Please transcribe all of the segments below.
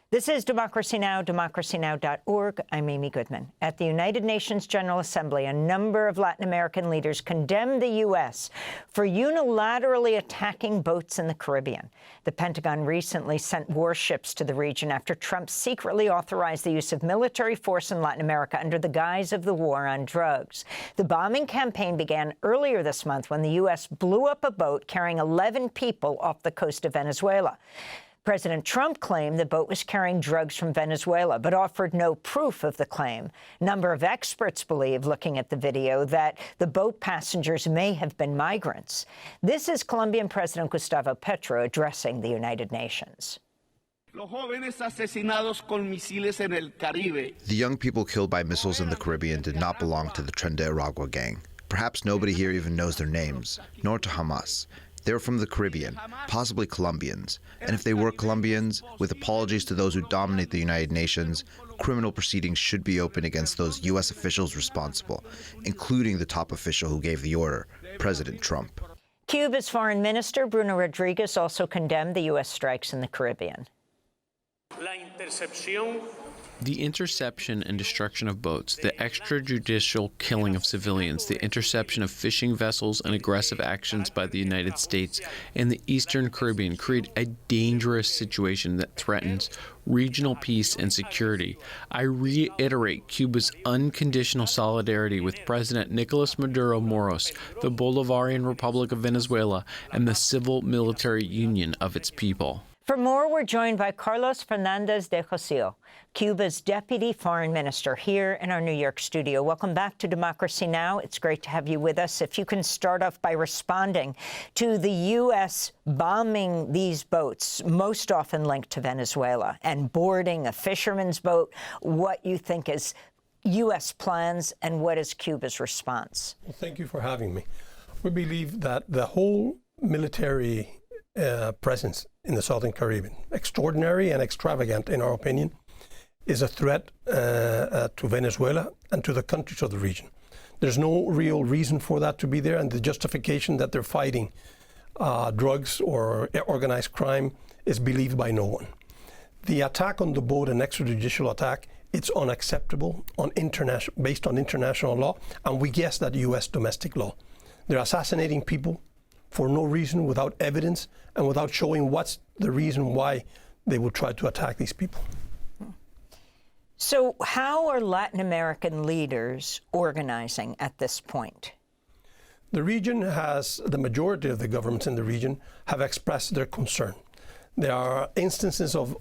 This is Democracy Now!, democracynow.org. I'm Amy Goodman. At the United Nations General Assembly, a number of Latin American leaders condemned the U.S. for unilaterally attacking boats in the Caribbean. The Pentagon recently sent warships to the region after Trump secretly authorized the use of military force in Latin America under the guise of the war on drugs. The bombing campaign began earlier this month when the U.S. blew up a boat carrying 11 people off the coast of Venezuela. President Trump claimed the boat was carrying drugs from Venezuela, but offered no proof of the claim. A number of experts believe, looking at the video, that the boat passengers may have been migrants. This is Colombian President Gustavo Petro addressing the United Nations. The young people killed by missiles in the Caribbean did not belong to the Tren de Aragua gang. Perhaps nobody here even knows their names, nor to Hamas. They're from the Caribbean, possibly Colombians. And if they were Colombians, with apologies to those who dominate the United Nations, criminal proceedings should be opened against those U.S. officials responsible, including the top official who gave the order, President Trump. Cuba's Foreign Minister, Bruno Rodriguez, also condemned the U.S. strikes in the Caribbean. The interception and destruction of boats, the extrajudicial killing of civilians, the interception of fishing vessels and aggressive actions by the United States in the Eastern Caribbean create a dangerous situation that threatens regional peace and security. I reiterate Cuba's unconditional solidarity with President Nicolás Maduro Moros, the Bolivarian Republic of Venezuela, and the civil-military union of its people. For more, we're joined by Carlos Fernández de Cossío, Cuba's Deputy Foreign Minister, here in our New York studio. Welcome back to Democracy Now! It's great to have you with us. If you can start off by responding to the U.S. bombing these boats, most often linked to Venezuela, and boarding a fisherman's boat, what you think is U.S. plans and what is Cuba's response? Well, thank you for having me. We believe that the whole military presence in the Southern Caribbean, extraordinary and extravagant in our opinion, is a threat to Venezuela and to the countries of the region. There's no real reason for that to be there, and the justification that they're fighting drugs or organized crime is believed by no one. The attack on the boat, an extrajudicial attack, it's unacceptable based on international law, and we guess that U.S. domestic law. They're assassinating people for no reason, without evidence, and without showing what's the reason why they would try to attack these people. So how are Latin American leaders organizing at this point? The region the majority of the governments in the region have expressed their concern. There are instances of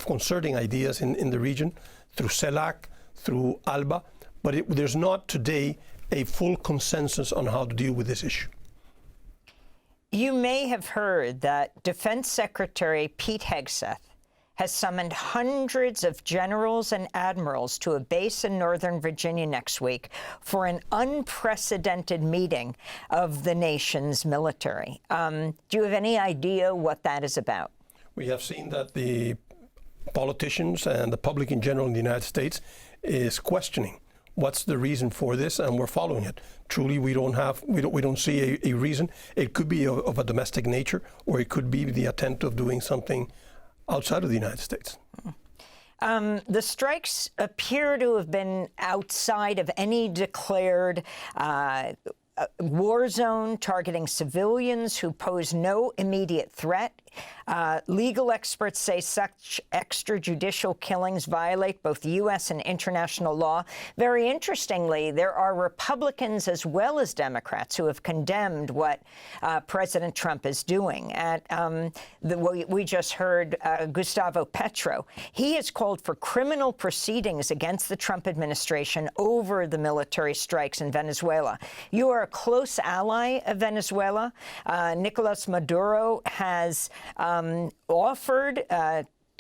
concerting ideas in the region through CELAC, through ALBA, but there's not today a full consensus on how to deal with this issue. You may have heard that Defense Secretary Pete Hegseth has summoned hundreds of generals and admirals to a base in Northern Virginia next week for an unprecedented meeting of the nation's military. Do you have any idea what that is about? We have seen that the politicians and the public in general in the United States is questioning what's the reason for this, and we're following it. Truly, we don't see a reason. It could be of a domestic nature, or it could be the attempt of doing something outside of the United States. The strikes appear to have been outside of any declared war zone, targeting civilians who pose no immediate threat. Legal experts say such extrajudicial killings violate both U.S. and international law. Very interestingly, there are Republicans as well as Democrats who have condemned what President Trump is doing. We just heard Gustavo Petro. He has called for criminal proceedings against the Trump administration over the military strikes in Venezuela. You are a close ally of Venezuela. Nicolás Maduro has offered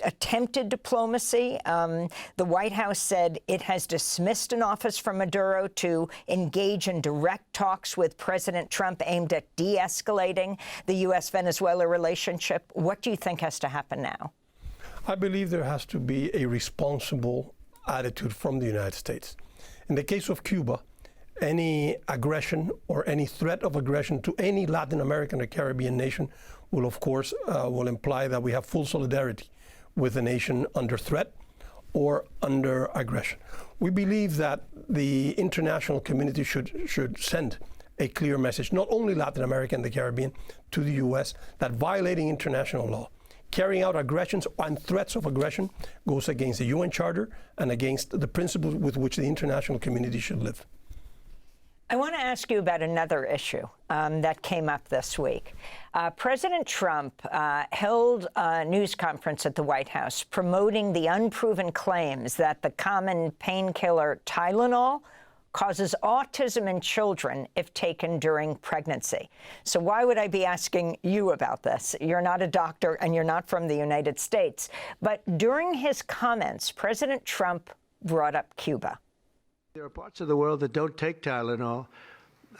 attempted diplomacy. The White House said it has dismissed an office from Maduro to engage in direct talks with President Trump aimed at de-escalating the U.S.-Venezuela relationship. What do you think has to happen now? I believe there has to be a responsible attitude from the United States. In the case of Cuba, any aggression or any threat of aggression to any Latin American or Caribbean nation will, of course, will imply that we have full solidarity with a nation under threat or under aggression. We believe that the international community should send a clear message, not only Latin America and the Caribbean, to the US, that violating international law, carrying out aggressions and threats of aggression goes against the UN Charter and against the principles with which the international community should live. I want to ask you about another issue that came up this week. President Trump held a news conference at the White House promoting the unproven claims that the common painkiller Tylenol causes autism in children if taken during pregnancy. So why would I be asking you about this? You're not a doctor and you're not from the United States. But during his comments, President Trump brought up Cuba. There are parts of the world that don't take Tylenol.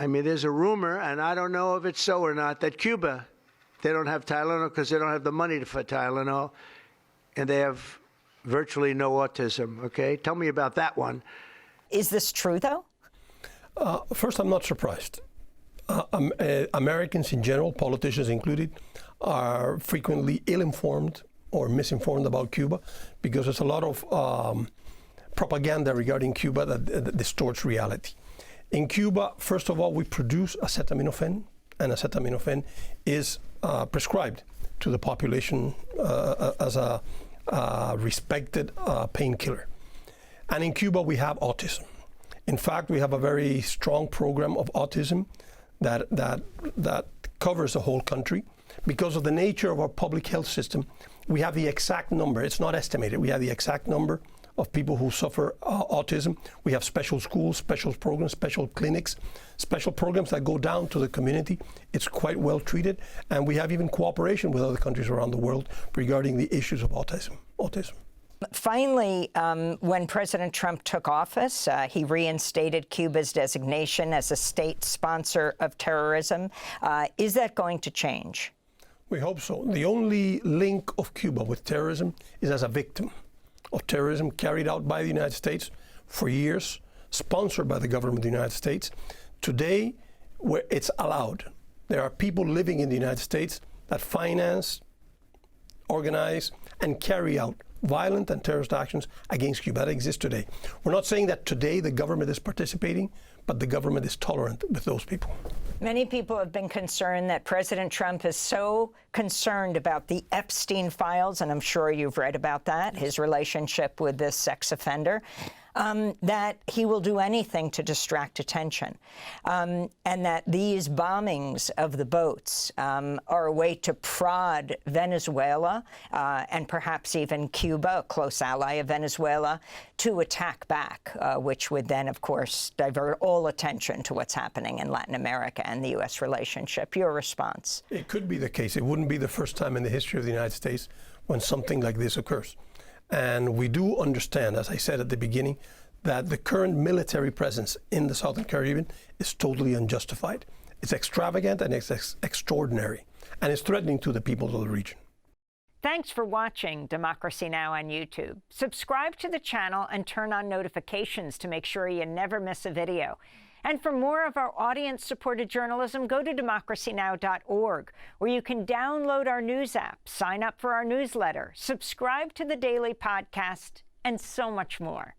I mean, there's a rumor, and I don't know if it's so or not, that Cuba, they don't have Tylenol because they don't have the money for Tylenol, and they have virtually no autism, okay? Tell me about that one. Is this true, though? First, I'm not surprised. Americans in general, politicians included, are frequently ill-informed or misinformed about Cuba because there's a lot of propaganda regarding Cuba that distorts reality. In Cuba, first of all, we produce acetaminophen, and acetaminophen is prescribed to the population as a respected painkiller. And in Cuba, we have autism. In fact, we have a very strong program of autism that covers the whole country. Because of the nature of our public health system, we have the exact number. It's not estimated. We have the exact number of people who suffer autism. We have special schools, special programs, special clinics, special programs that go down to the community. It's quite well treated. And we have even cooperation with other countries around the world regarding the issues of autism. Finally, when President Trump took office, he reinstated Cuba's designation as a state sponsor of terrorism. Is that going to change? We hope so. The only link of Cuba with terrorism is as a victim of terrorism carried out by the United States for years, sponsored by the government of the United States. Today, where it's allowed, there are people living in the United States that finance, organize, and carry out violent and terrorist actions against Cuba. That exists today. We're not saying that today the government is participating, but the government is tolerant with those people. Many people have been concerned that President Trump is so concerned about the Epstein files, and I'm sure you've read about that, his relationship with this sex offender, that he will do anything to distract attention, and that these bombings of the boats are a way to prod Venezuela and perhaps even Cuba, a close ally of Venezuela, to attack back, which would then, of course, divert all attention to what's happening in Latin America and the U.S. relationship. Your response? It could be the case. It wouldn't be the first time in the history of the United States when something like this occurs. And we do understand, as I said at the beginning, that the current military presence in the Southern Caribbean is totally unjustified. It's extravagant and it's extraordinary, and it's threatening to the people of the region. Thanks for watching Democracy Now! On YouTube. Subscribe to the channel and turn on notifications to make sure you never miss a video. And for more of our audience-supported journalism, go to democracynow.org, where you can download our news app, sign up for our newsletter, subscribe to the daily podcast, and so much more.